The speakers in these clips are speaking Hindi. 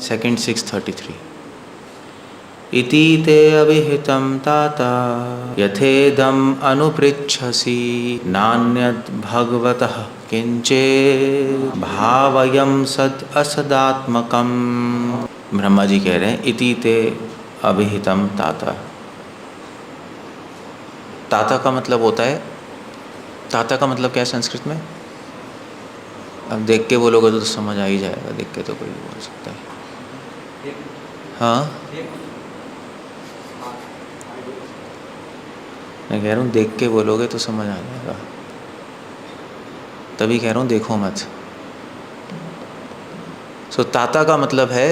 सेकेंड 633। इति ते अभिहितं तात यथेदम अनुपृच्छसि नान्यद् भगवतः किंचेत् भावयं सद असदात्मकम्। ब्रह्मा जी कह रहे हैं इति ते अभिहितं ताता। ताता का मतलब होता है, ताता का मतलब क्या है संस्कृत में? अब देख के बोलोगे तो समझ आ ही जाएगा, देख के तो कोई भी बोल सकता है। हाँ, मैं कह रहा हूँ देख के बोलोगे तो समझ आ जाएगा, तभी कह रहा हूँ देखो मत। सो ताता का मतलब है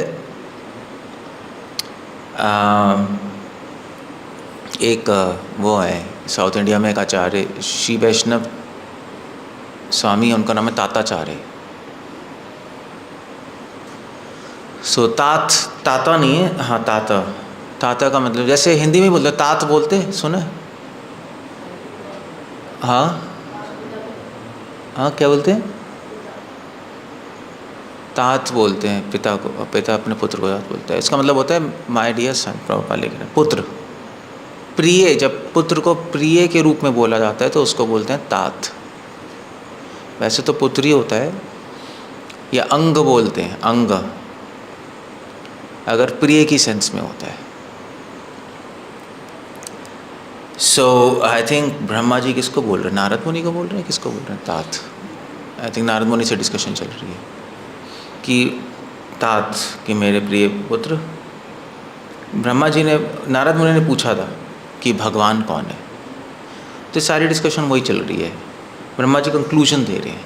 एक वो है साउथ इंडिया में एक आचार्य श्री वैष्णव स्वामी, उनका नाम है ताताचार्य। सो ताता नहीं है, हाँ ताता। ताता का मतलब जैसे हिंदी में बोलते तात बोलते सुने? हाँ हाँ, क्या बोलते हैं? तात बोलते हैं पिता को, पिता अपने पुत्र को तात बोलता है। इसका मतलब होता है माय डियर सन, प्रभुपाद लिख रहे हैं पुत्र, प्रिय। जब पुत्र को प्रिय के रूप में बोला जाता है तो उसको बोलते हैं तात। वैसे तो पुत्र ही होता है, या अंग बोलते हैं, अंग अगर प्रिय की सेंस में होता है। सो आई थिंक ब्रह्मा जी किसको बोल रहे हैं? नारद मुनि को बोल रहे हैं, किसको बोल रहे हैं? तात। आई थिंक नारद मुनि से डिस्कशन चल रही है कि तात कि मेरे प्रिय पुत्र। ब्रह्मा जी ने, नारद मुनि ने पूछा था कि भगवान कौन है, तो सारी डिस्कशन वही चल रही है। ब्रह्मा जी कंक्लूजन दे रहे हैं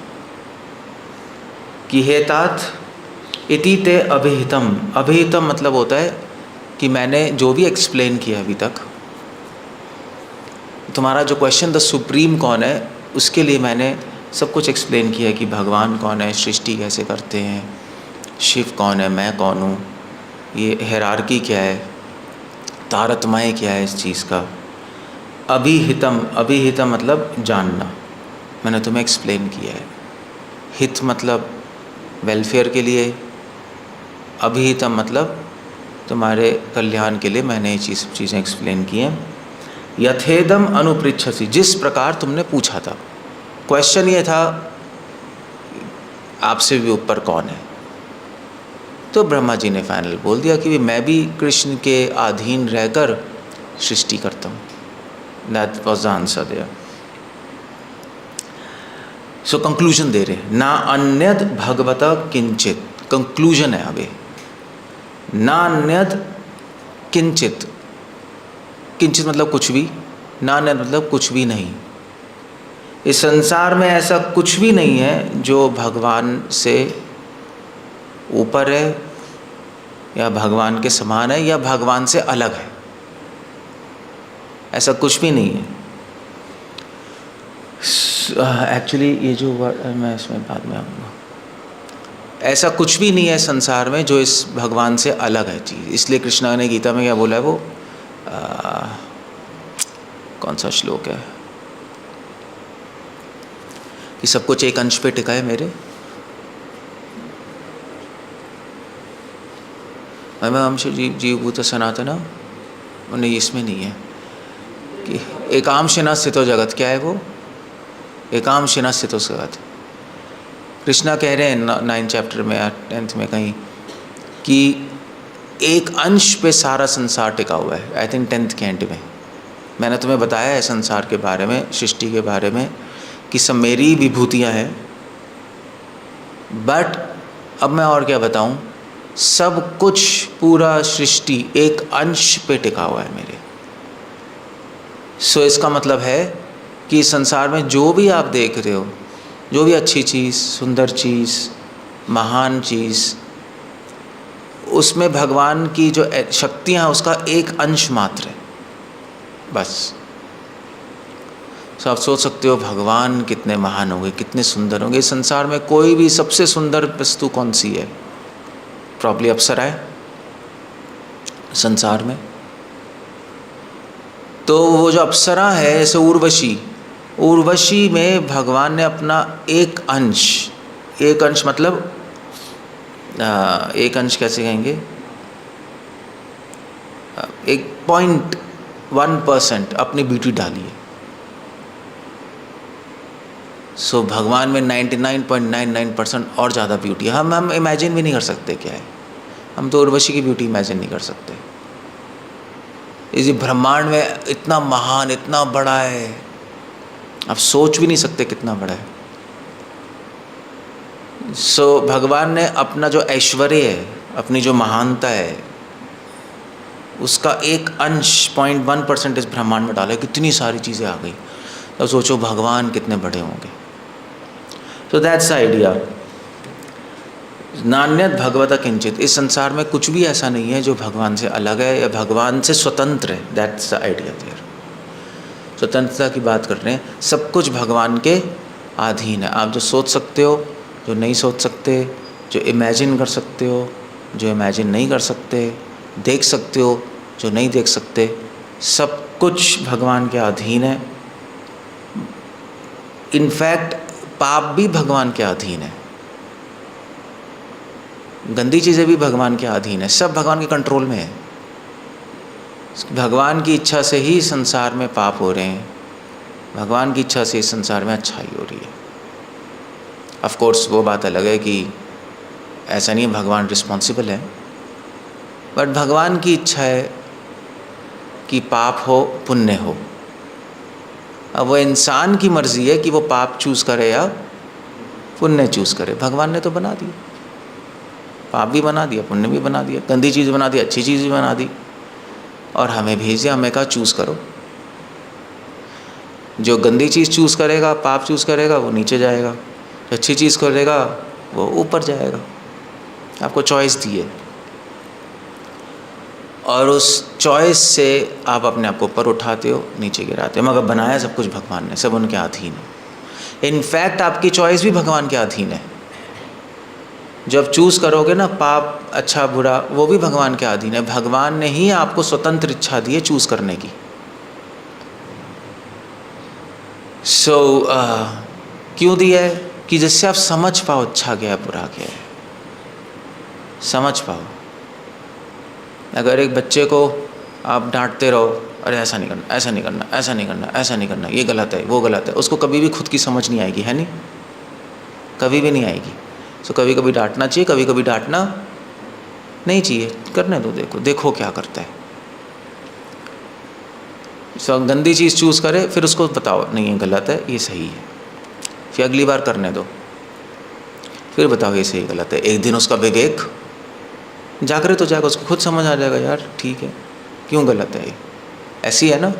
कि हे तात इति ते अभिहितम। अभिहितम मतलब होता है कि मैंने जो भी एक्सप्लेन किया अभी तक, तुम्हारा जो क्वेश्चन द सुप्रीम कौन है, उसके लिए मैंने सब कुछ एक्सप्लेन किया कि भगवान कौन है, सृष्टि कैसे करते हैं, शिव कौन है, मैं कौन हूँ, ये हायरार्की क्या है, तारतम्य क्या है इस चीज़ का। अभिहितम, अभिहितम मतलब जानना, मैंने तुम्हें एक्सप्लेन किया है। हित मतलब वेलफेयर के लिए, अभिहितम मतलब तुम्हारे कल्याण के लिए मैंने ये चीज़ें एक्सप्लेन की हैं। यथेदम अनुपृच्छसि, जिस प्रकार तुमने पूछा था। क्वेश्चन ये था आपसे भी ऊपर कौन है, तो ब्रह्मा जी ने फाइनल बोल दिया कि मैं भी कृष्ण के अधीन रहकर सृष्टि करता हूँ। That was the answer there. So conclusion दे रहे हैं, ना अन्यद भगवत किंचित। कंक्लूजन है अभी, ना अन्यद किंचित। किंचित मतलब कुछ भी, ना अन्यद मतलब कुछ भी नहीं। इस संसार में ऐसा कुछ भी नहीं है जो भगवान से ऊपर है, या भगवान के समान है, या भगवान से अलग है। ऐसा कुछ भी नहीं है। एक्चुअली ये जो मैं इसमें बाद में आऊँगा। ऐसा कुछ भी नहीं है संसार में जो इस भगवान से अलग है चीज़। इसलिए कृष्णा ने गीता में क्या बोला है, वो कौन सा श्लोक है कि सब कुछ एक अंश पे टिका है मेरे। मैं अंश जीवभूत सनातना, उन्हें इसमें नहीं है कि एकांशेन स्थितो जगत। क्या है वो? एकांशेन स्थितो जगत। कृष्णा कह रहे हैं 9th चैप्टर में या 10th में कहीं कि एक अंश पे सारा संसार टिका हुआ है। आई थिंक 10th के एंड में मैंने तुम्हें बताया है संसार के बारे में, सृष्टि के बारे में, कि सब मेरी विभूतियाँ हैं। बट अब मैं और क्या बताऊँ, सब कुछ पूरा सृष्टि एक अंश पे टिका हुआ है मेरे। सो इसका मतलब है कि संसार में जो भी आप देख रहे हो, जो भी अच्छी चीज़, सुंदर चीज़, महान चीज़, उसमें भगवान की जो शक्तियाँ हैं उसका एक अंश मात्र है बस। तो आप सोच सकते हो भगवान कितने महान होंगे, कितने सुंदर होंगे। इस संसार में कोई भी सबसे सुंदर वस्तु कौन सी है? प्रॉब्ली अप्सरा है संसार में। तो वो जो अप्सरा है, जैसे उर्वशी, उर्वशी में भगवान ने अपना एक अंश मतलब एक अंश कैसे कहेंगे, 1.1% अपनी ब्यूटी डाली है। सो भगवान में 99.99% और ज़्यादा ब्यूटी है। हम इमेजिन भी नहीं कर सकते क्या है। हम तो उर्वशी की ब्यूटी इमेजिन नहीं कर सकते। इस ब्रह्मांड में इतना महान, इतना बड़ा है, आप सोच भी नहीं सकते कितना बड़ा है। सो भगवान ने अपना जो ऐश्वर्य है, अपनी जो महानता है, उसका एक अंश 0.1% इस ब्रह्मांड में डाला है। कितनी सारी चीज़ें आ गई। तो सोचो भगवान कितने बड़े होंगे। तो दैट्स द आइडिया। नान्यत भगवता किंचित, इस संसार में कुछ भी ऐसा नहीं है जो भगवान से अलग है या भगवान से स्वतंत्र है। That's the idea there. स्वतंत्रता की बात कर रहे हैं। सब कुछ भगवान के अधीन है। आप जो सोच सकते हो, जो नहीं सोच सकते, जो इमेजिन कर सकते हो, जो इमेजिन नहीं कर सकते, देख सकते हो, जो नहीं देख सकते, सब कुछ भगवान के अधीन है। इनफैक्ट पाप भी भगवान के अधीन है, गंदी चीज़ें भी भगवान के अधीन है। सब भगवान के कंट्रोल में है। भगवान की इच्छा से ही संसार में पाप हो रहे हैं, भगवान की इच्छा से इस संसार में अच्छाई हो रही है। ऑफ कोर्स वो बात अलग है कि ऐसा नहीं है भगवान रिस्पॉन्सिबल है, बट भगवान की इच्छा है कि पाप हो पुण्य हो। अब वो इंसान की मर्ज़ी है कि वो पाप चूज़ करे या पुण्य चूज़ करे। भगवान ने तो बना दिया, पाप भी बना दिया, पुण्य भी बना दिया, गंदी चीज़ बना दी, अच्छी चीज़ भी बना दी, और हमें भेज दिया। हमें कहा चूज़ करो। जो गंदी चीज़ चूज़ करेगा, पाप चूज़ करेगा, वो नीचे जाएगा। जो अच्छी चीज़ करेगा वो ऊपर जाएगा। आपको चॉइस दी है, और उस चॉइस से आप अपने आप को ऊपर उठाते हो, नीचे गिराते हो। मगर बनाया सब कुछ भगवान ने, सब उनके अधीन है। इनफैक्ट आपकी चॉइस भी भगवान के अधीन है। जब चूज़ करोगे ना, पाप अच्छा बुरा, वो भी भगवान के अधीन है। भगवान ने ही आपको स्वतंत्र इच्छा दी है चूज़ करने की। क्यों दी है? कि जिससे आप समझ पाओ अच्छा क्या है, बुरा क्या है, समझ पाओ। अगर एक बच्चे को आप डांटते रहो, अरे ऐसा नहीं करना, ऐसा नहीं करना, ऐसा नहीं करना, ऐसा नहीं करना, ये गलत है, वो गलत है, उसको कभी भी खुद की समझ नहीं आएगी, है नहीं? कभी भी नहीं आएगी। सो कभी कभी डांटना चाहिए, कभी कभी डांटना नहीं चाहिए। करने दो, देखो क्या करता है। सो गंदी चीज़ चूज़ करे, फिर उसको बताओ नहीं ये गलत है, ये सही है, फिर अगली बार करने दो, फिर बताओ ये सही गलत है। एक दिन उसका विवेक जागृत तो जाएगा, उसको खुद समझ आ जाएगा, यार ठीक है, क्यों गलत है ये, ऐसी है ना।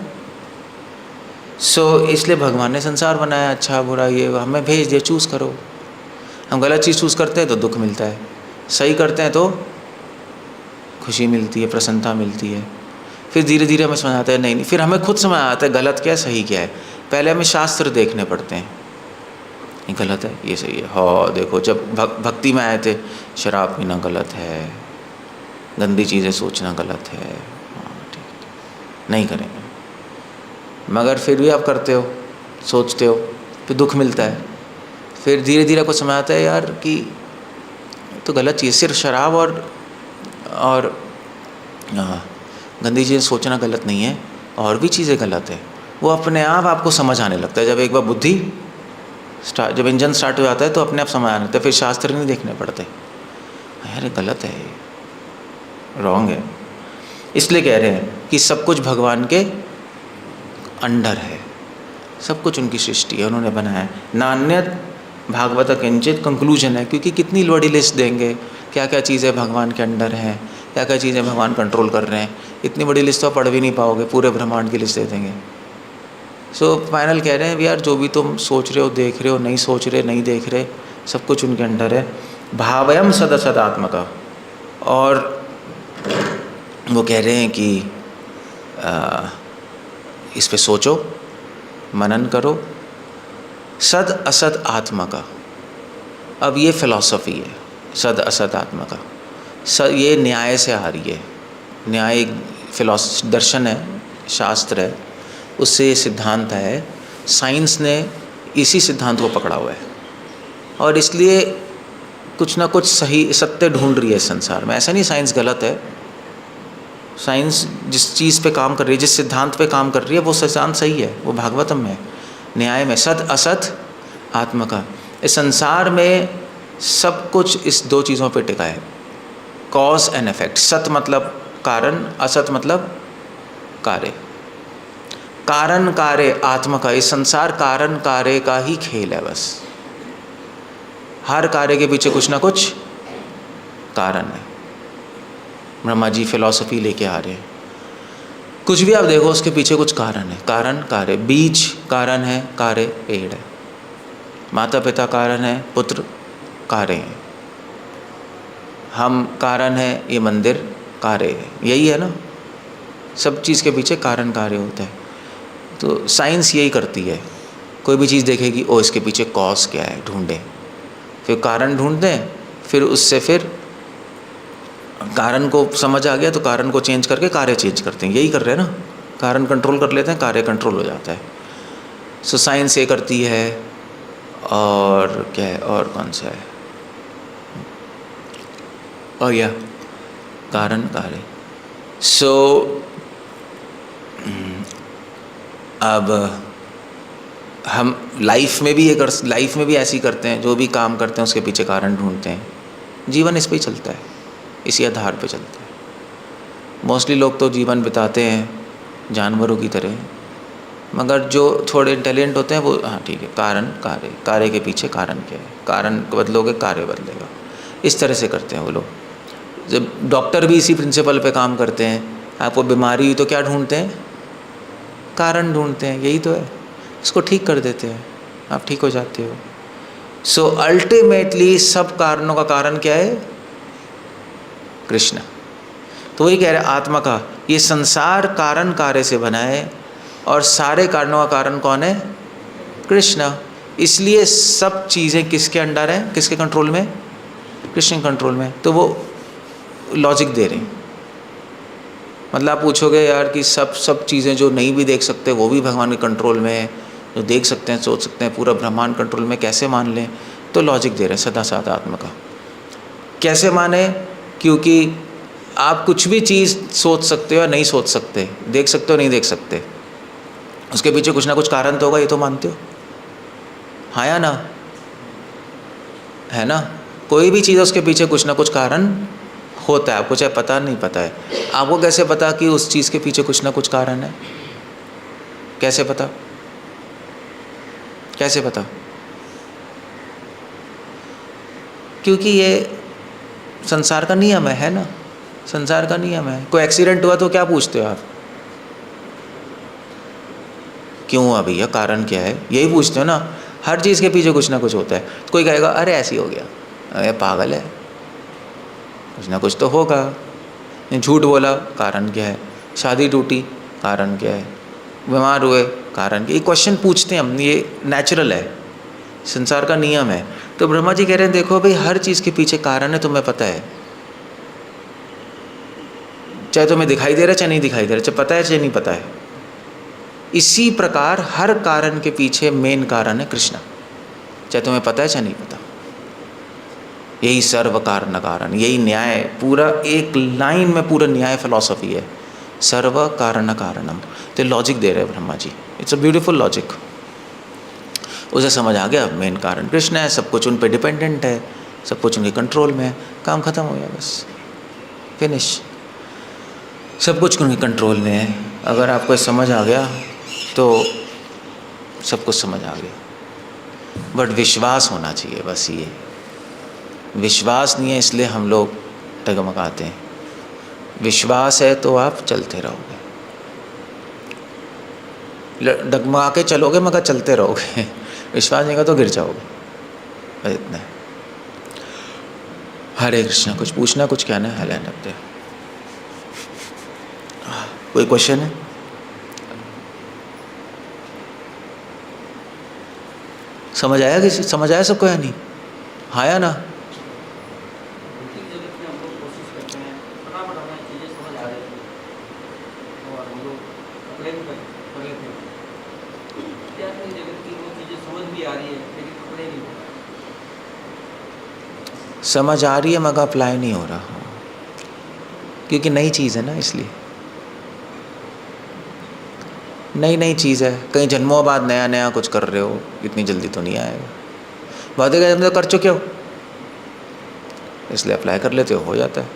इसलिए भगवान ने संसार बनाया, अच्छा बुरा ये हमें भेज दिया, चूज़ करो। हम गलत चीज़ चूज़ करते हैं तो दुख मिलता है, सही करते हैं तो खुशी मिलती है, प्रसन्नता मिलती है। फिर धीरे धीरे हमें समझ आता है नहीं, फिर हमें खुद समझ आता है गलत क्या है, सही क्या है। पहले हमें शास्त्र देखने पड़ते हैं, ये गलत है, ये सही है। हाँ देखो, जब भक्ति में आए थे, शराब पीना गलत है, गंदी चीज़ें सोचना गलत है, हाँ ठीक, नहीं करेंगे। मगर फिर भी आप करते हो, सोचते हो, फिर दुख मिलता है। फिर धीरे धीरे आपको समझ आता है यार कि तो गलत चीज़, सिर्फ शराब और गंदी चीज़ें सोचना गलत नहीं है, और भी चीज़ें गलत है। वो अपने आप आपको समझ आने लगता है। जब एक बार बुद्धि जब इंजन स्टार्ट हो जाता है तो अपने आप समझ आने लगता है, फिर शास्त्र नहीं देखने पड़ते, यार ये गलत है, रॉन्ग है। इसलिए कह रहे हैं कि सब कुछ भगवान के अंडर है, सब कुछ उनकी सृष्टि है, उन्होंने बनाया है। नान्यत भागवत किंचित कंक्लूजन है, क्योंकि कितनी बड़ी लिस्ट देंगे, क्या क्या चीज़ें भगवान के अंडर हैं, क्या क्या चीज़ें भगवान कंट्रोल कर रहे हैं। इतनी बड़ी लिस्ट तो पढ़ भी नहीं पाओगे, पूरे ब्रह्मांड की लिस्ट दे देंगे। फाइनल कह रहे हैं यार, जो भी तुम सोच रहे हो, देख रहे हो, नहीं सोच रहे, नहीं देख रहे, सब कुछ उनके अंडर है। भावयम सद सदात्मका। और वो कह रहे हैं कि इस पे सोचो, मनन करो, सद असद आत्मा का। अब ये फिलॉसफी है सद असद आत्मा का। ये न्याय से आ रही है। न्याय एक दर्शन है, शास्त्र है, उससे ये सिद्धांत है। साइंस ने इसी सिद्धांत को पकड़ा हुआ है, और इसलिए कुछ ना कुछ सही सत्य ढूंढ रही है संसार में। ऐसा नहीं साइंस गलत है, साइंस जिस चीज़ पे काम कर रही है, जिस सिद्धांत पे काम कर रही है, वो सिद्धांत सही है, वो भागवतम में, न्याय में, सत असत आत्मा का। इस संसार में सब कुछ इस दो चीज़ों पे टिका है, कॉज एंड इफेक्ट। सत मतलब कारण, असत मतलब कार्य। कारण कार्य आत्मा का, इस संसार कारण कार्य का ही खेल है बस। हर कार्य के पीछे कुछ ना कुछ कारण है। ब्रह्मा जी फिलॉसफी लेके आ रहे हैं, कुछ भी आप देखो उसके पीछे कुछ कारण है। कारण कार्य, बीज कारण है, कार्य पेड़ है। माता पिता कारण है, पुत्र कार्य है। हम कारण है, ये मंदिर कार्य है। यही है ना, सब चीज़ के पीछे कारण कार्य होता है। तो साइंस यही करती है, कोई भी चीज़ देखेगी, ओ इसके पीछे कॉज क्या है, ढूंढें, फिर कारण ढूंढते हैं, फिर उससे फिर कारण को समझ आ गया तो कारण को चेंज करके कार्य चेंज करते हैं। यही कर रहे हैं ना, कारण कंट्रोल कर लेते हैं, कार्य कंट्रोल हो जाता है। सो साइंस ये करती है। और क्या है, और कौन सा है, और या कारण कार्य। सो अब हम लाइफ में भी ऐसे ही करते हैं, जो भी काम करते हैं उसके पीछे कारण ढूंढते हैं। जीवन इस पे ही चलता है, इसी आधार पे चलता है। मोस्टली लोग तो जीवन बिताते हैं जानवरों की तरह, मगर जो थोड़े इंटेलिजेंट होते हैं वो, हाँ ठीक है, कारण कार्य, कार्य के पीछे कारण क्या है, कारण बदलोगे कार्य बदलेगा, इस तरह से करते हैं वो लोग। जब डॉक्टर भी इसी प्रिंसिपल पे काम करते हैं, आपको बीमारी हुई तो क्या ढूंढते हैं, कारण ढूंढते हैं, यही तो है, इसको ठीक कर देते हैं, आप ठीक हो जाते हो। सो अल्टीमेटली सब कारणों का कारण क्या है, कृष्ण। तो वही कह रहे आत्मा का, ये संसार कारण कार्य से बना है और सारे कारणों का कारण कौन है, कृष्ण। इसलिए सब चीज़ें किसके अंडर हैं, किसके कंट्रोल में, कृष्ण कंट्रोल में। तो वो लॉजिक दे रहे हैं। मतलब आप पूछोगे यार कि सब चीज़ें जो नहीं भी देख सकते वो भी भगवान के कंट्रोल में है, जो देख सकते हैं सोच सकते हैं पूरा ब्रह्मांड कंट्रोल में, कैसे मान लें। तो लॉजिक दे रहे हैं सदा सात आत्मा का। कैसे माने, क्योंकि आप कुछ भी चीज़ सोच सकते हो या नहीं सोच सकते, देख सकते हो नहीं देख सकते, उसके पीछे कुछ ना कुछ कारण तो होगा, ये तो मानते हो, हाँ या ना, है ना। कोई भी चीज़ है उसके पीछे कुछ ना कुछ कारण होता है, आपको चाहे पता नहीं पता है। आपको कैसे पता कि उस चीज़ के पीछे कुछ ना कुछ कारण है, कैसे पता, कैसे पता, क्योंकि ये संसार का नियम है ना, संसार का नियम है। कोई एक्सीडेंट हुआ तो क्या पूछते हो आप, क्यों हुआ भैया, कारण क्या है, यही पूछते हो ना। हर चीज़ के पीछे कुछ ना कुछ होता है। तो कोई कहेगा अरे ऐसे ही हो गया, अरे पागल है, कुछ ना कुछ तो होगा। झूठ बोला, कारण क्या है, शादी टूटी, कारण क्या है, बीमार हुए, कारण क्या। ये क्वेश्चन पूछते हैं हम, ये नेचुरल है, संसार का नियम है। तो ब्रह्मा जी कह रहे हैं देखो भाई, हर चीज़ के पीछे कारण है, तुम्हें पता है, चाहे तुम्हें दिखाई दे रहा है चाहे नहीं दिखाई दे रहा, चाहे पता है चाहे नहीं पता है। इसी प्रकार हर कारण के पीछे मेन कारण है कृष्ण, चाहे तुम्हें पता है चाहे नहीं पता। यही सर्व कारण कारण, यही न्याय, पूरा एक लाइन में पूरा न्याय फिलॉसफी है, सर्व कारण कारणम। तो लॉजिक दे रहे हैं Brahma ji, it's a beautiful logic. उसे समझ आ गया, मेन कारण कृष्ण है, सब कुछ उन पे डिपेंडेंट है, सब कुछ उनके कंट्रोल में है, काम खत्म हो गया, बस फिनिश, सब कुछ उनके कंट्रोल में है। अगर आपको समझ आ गया तो सब कुछ समझ आ गया। बट विश्वास होना चाहिए, बस ये विश्वास नहीं है, इसलिए हम लोग डगमगाते हैं। विश्वास है तो आप चलते रहोगे, डगमगा के चलोगे मगर चलते रहोगे। विश्वास नहीं का तो गिर जाओगे, बस इतना है। हरे कृष्णा। कुछ पूछना, कुछ कहना है, हैंड अप दे। कोई क्वेश्चन है? समझ आया किसी, समझ आया सबको या नहीं, हाँ या ना? समझ आ रही है मगर अप्लाई नहीं हो रहा, क्योंकि नई चीज़ है ना, इसलिए नई नई चीज़ है। कई जन्मों बाद नया नया कुछ कर रहे हो, इतनी जल्दी तो नहीं आएगा। बहुत जन्म तो कर चुके हो, इसलिए अप्लाई कर लेते हो जाता है।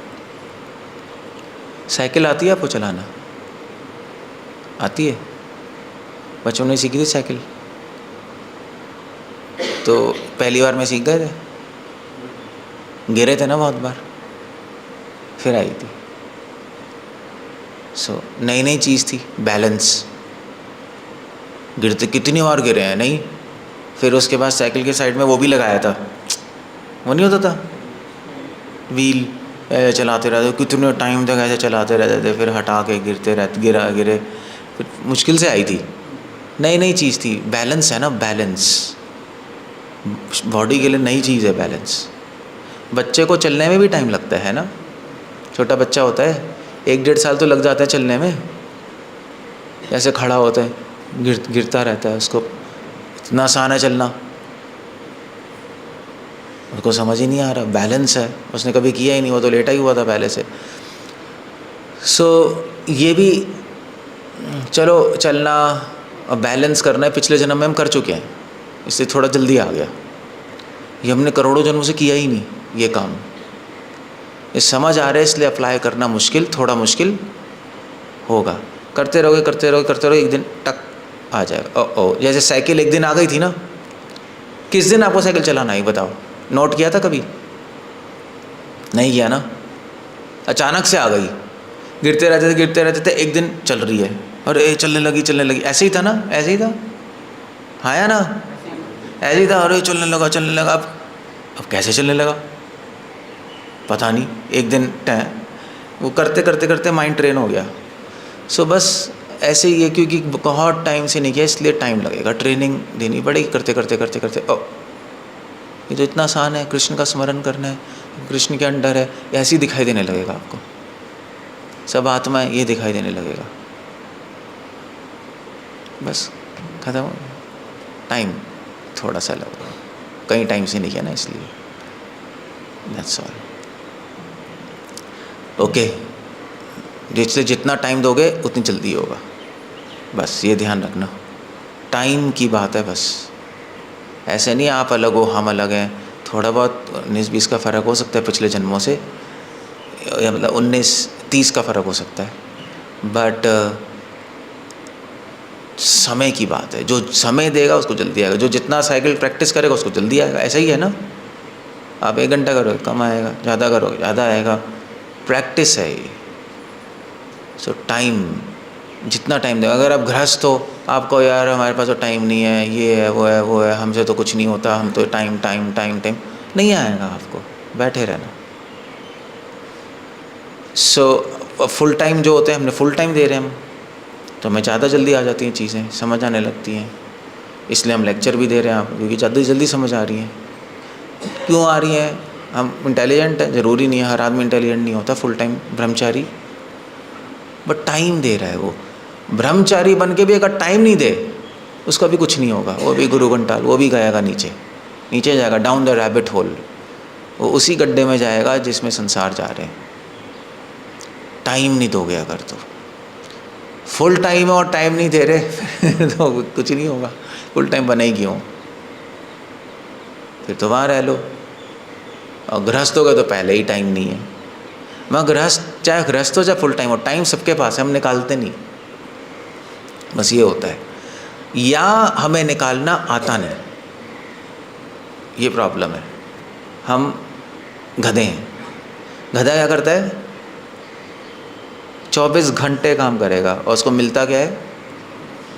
साइकिल आती है आपको चलाना? आती है? बचपन में सीखी थी साइकिल? तो पहली बार में सीख गए थे? गिरे थे ना बहुत बार, फिर आई थी। सो नई नई चीज़ थी, बैलेंस। गिरते कितनी बार गिरे हैं नहीं। फिर उसके बाद साइकिल के साइड में वो भी लगाया था, वो नहीं होता था व्हील, ऐसे चलाते रहते, कितने टाइम तक ऐसे चलाते रहते थे, फिर हटा के गिरते रहते, गिरे, फिर मुश्किल से आई थी। नई नई चीज़ थी, बैलेंस है ना, बैलेंस बॉडी के लिए नई चीज़ है बैलेंस। बच्चे को चलने में भी टाइम लगता है ना, छोटा बच्चा होता है 1-1.5 साल तो लग जाता है चलने में। ऐसे खड़ा होता है, गिरता रहता है, उसको इतना आसान है चलना, उसको समझ ही नहीं आ रहा। बैलेंस है, उसने कभी किया ही नहीं, वो तो लेटा ही हुआ था पहले से। सो ये भी चलो चलना और बैलेंस करना है, पिछले जन्म में हम कर चुके हैं, इसलिए थोड़ा जल्दी आ गया। ये हमने करोड़ों जन्मों से किया ही नहीं ये काम, ये समझ आ रहा है, इसलिए अप्लाई करना मुश्किल, थोड़ा मुश्किल होगा। करते रहोगे, एक दिन टक आ जाएगा। ओ जैसे साइकिल एक दिन आ गई थी ना, किस दिन आपको साइकिल चलाना आई बताओ? नोट किया था कभी? नहीं किया ना, अचानक से आ गई। गिरते रहते थे, एक दिन चल रही है, और चलने लगी। ऐसे ही था ना, ऐसे ही था, हाँ या ना, ऐसे ही था। अरे चलने लगा। अब कैसे चलने लगा पता नहीं, एक दिन वो करते माइंड ट्रेन हो गया। सो बस ऐसे ही है, क्योंकि बहुत टाइम से नहीं किया इसलिए टाइम लगेगा, ट्रेनिंग देनी पड़ेगी। करते ओ ये तो इतना आसान है, कृष्ण का स्मरण करना है, कृष्ण के अंडर है, ऐसे ही दिखाई देने लगेगा आपको, सब आत्मा है ये दिखाई देने लगेगा। बस खत्म हो गया। टाइम थोड़ा सा लगा, कई टाइम से नहीं किया ना, इसलिए दैट्स ऑल। ओके, जिससे जितना टाइम दोगे उतनी जल्दी होगा, बस ये ध्यान रखना। टाइम की बात है बस, ऐसे नहीं आप अलग हो हम अलग हैं। थोड़ा बहुत 19-20 का फ़र्क हो सकता है पिछले जन्मों से, या मतलब 19-30 का फ़र्क हो सकता है, बट समय की बात है। जो समय देगा उसको जल्दी आएगा, जो जितना साइकिल प्रैक्टिस करेगा उसको जल्दी आएगा। ऐसा ही है ना, आप 1 घंटा करोगे कम आएगा, ज़्यादा करोगे ज़्यादा आएगा, प्रैक्टिस है ये। सो टाइम, जितना टाइम देगा। अगर आप गृहस्थ हो, आपको यार हमारे पास तो टाइम नहीं है, ये है वो है, हमसे तो कुछ नहीं होता, हम तो टाइम, नहीं आएगा आपको, बैठे रहना। सो फुल टाइम जो होते हैं, हमने फुल टाइम दे रहे हैं हम, तो हमें ज़्यादा जल्दी आ जाती हैं चीज़ें, समझ आने लगती हैं। इसलिए हम लेक्चर भी दे रहे हैं आपको, क्योंकि ज़्यादा जल्दी समझ आ रही हैं। क्यों आ रही हैं? हम इंटेलिजेंट हैं, ज़रूरी नहीं है, हर आदमी इंटेलिजेंट नहीं होता। Full time Brahmachari, but time दे रहा है वो। ब्रह्मचारी बन के भी अगर टाइम नहीं दे, उसका भी कुछ नहीं होगा, वो भी गुरु घंटाल, वो भी गएगा नीचे जाएगा, डाउन द रैबिट होल, वो उसी गड्ढे में जाएगा जिसमें संसार जा रहे हैं। टाइम नहीं दोगे अगर, तो फुल टाइम और टाइम नहीं दे रहे तो कुछ नहीं होगा। फुल टाइम बने ही क्यों, फिर तो वहाँ रह लो। और गृहस्थ हो गए तो पहले ही टाइम नहीं है। मैं गृहस्थ, चाहे गृहस्थ हो चाहे फुल टाइम हो, टाइम सबके पास है, हम निकालते नहीं, बस ये होता है। या हमें निकालना आता नहीं, ये प्रॉब्लम है। हम गधे हैं। गधा क्या करता है? 24 घंटे काम करेगा और उसको मिलता क्या है?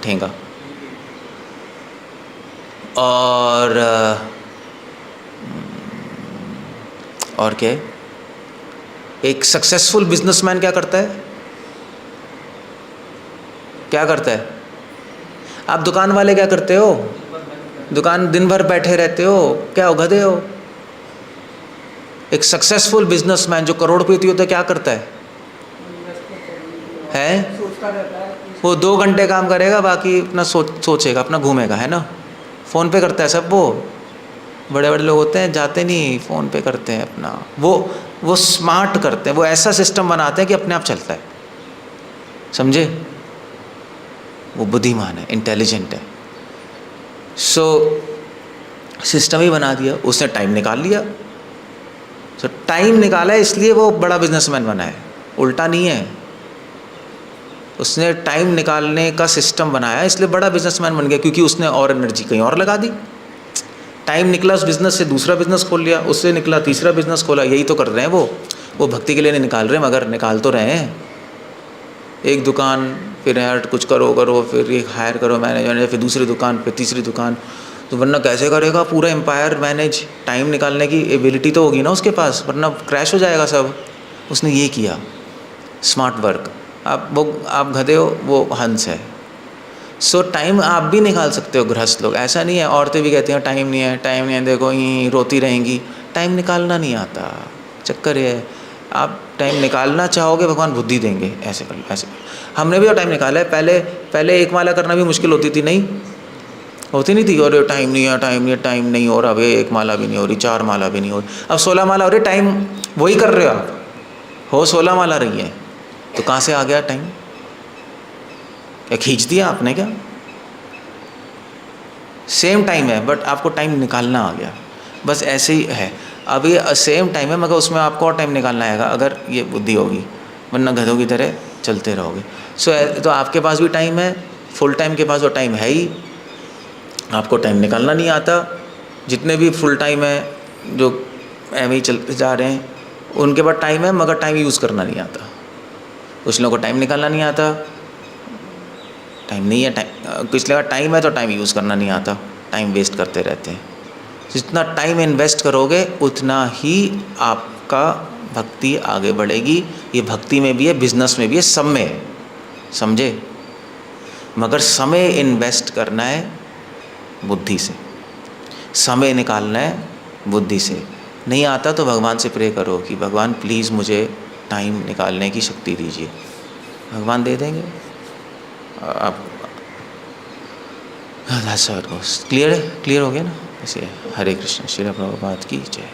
ठेंगा। और क्या है? एक सक्सेसफुल बिजनेसमैन क्या करता है? क्या करता है? आप दुकान वाले क्या करते हो? दुकान दिन भर बैठे रहते हो, क्या हो? गधे हो। एक सक्सेसफुल बिजनेसमैन जो करोड़पति होता है क्या करता है? वो 2 घंटे काम करेगा, बाकी अपना सोचेगा, अपना घूमेगा, है ना। फ़ोन पे करता है सब वो, बड़े बड़े लोग होते हैं जाते नहीं, फ़ोन पे करते हैं अपना, वो स्मार्ट करते हैं, वो ऐसा सिस्टम बनाते हैं कि अपने आप चलता है, समझे? वो बुद्धिमान है, इंटेलिजेंट है। सो सिस्टम ही बना दिया, उसने टाइम निकाल लिया। सो टाइम निकाला है इसलिए वो बड़ा बिजनेसमैन बना है, उल्टा नहीं है। उसने टाइम निकालने का सिस्टम बनाया इसलिए बड़ा बिजनेसमैन बन गया, क्योंकि उसने और एनर्जी कहीं और लगा दी। टाइम निकला उस बिज़नेस से, दूसरा बिज़नेस खोल लिया, उससे निकला तीसरा बिज़नेस खोला। यही तो कर रहे हैं वो भक्ति के लिए नहीं निकाल रहे, मगर निकाल तो रहे हैं। एक दुकान, फिर यार कुछ करो, फिर एक हायर करो मैनेजर, फिर दूसरी दुकान, फिर तीसरी दुकान। तो वरना कैसे करेगा पूरा एम्पायर मैनेज? टाइम निकालने की एबिलिटी तो होगी ना उसके पास, वरना क्रैश हो जाएगा सब। उसने ये किया, स्मार्ट वर्क। आप गधे हो, वो हंस है। सो टाइम आप भी निकाल सकते हो, गृहस्थ लोग। ऐसा नहीं है, औरतें भी कहती हैं टाइम नहीं है, देखो यहीं रोती रहेंगी। टाइम निकालना नहीं आता, चक्कर ये है। आप टाइम निकालना चाहोगे, भगवान बुद्धि देंगे, ऐसे कर लो, ऐसे कर लो। हमने भी तो टाइम निकाला है। पहले एक माला करना भी मुश्किल होती थी, नहीं होती नहीं थी? और टाइम नहीं नहीं हो रहा, अब एक माला भी नहीं हो रही, 4 माला भी नहीं हो रही, अब 16 माला हो रही। टाइम वही कर रहे हो आप, हो 16 माला रही है, तो कहाँ से आ गया टाइम? क्या खींच दिया आपने क्या? सेम टाइम है, बट आपको टाइम निकालना आ गया, बस ऐसे ही है। अब ये सेम टाइम है, मगर उसमें आपको और टाइम निकालना आएगा, अगर ये बुद्धि होगी, वरना गधों की तरह चलते रहोगे। तो आपके पास भी टाइम है, फुल टाइम के पास वो टाइम है ही, आपको टाइम निकालना नहीं आता। जितने भी फुल टाइम है, जो ऐसे ही चलते जा रहे हैं, उनके पास टाइम है, मगर टाइम यूज़ करना नहीं आता। कुछ लोगों को टाइम निकालना नहीं आता, टाइम नहीं है, कुछ लोगों का टाइम है तो टाइम यूज़ करना नहीं आता, टाइम वेस्ट करते रहते हैं। जितना टाइम इन्वेस्ट करोगे उतना ही आपका भक्ति आगे बढ़ेगी। ये भक्ति में भी है, बिजनेस में भी है, सब में है, समझे? मगर समय इन्वेस्ट करना है बुद्धि से, समय निकालना है बुद्धि से। नहीं आता तो भगवान से प्रे करो कि भगवान प्लीज़ मुझे टाइम निकालने की शक्ति दीजिए, भगवान दे देंगे आप। क्लियर हो गया ना? ऐसे हरे कृष्ण, श्रील प्रभुपाद की जय।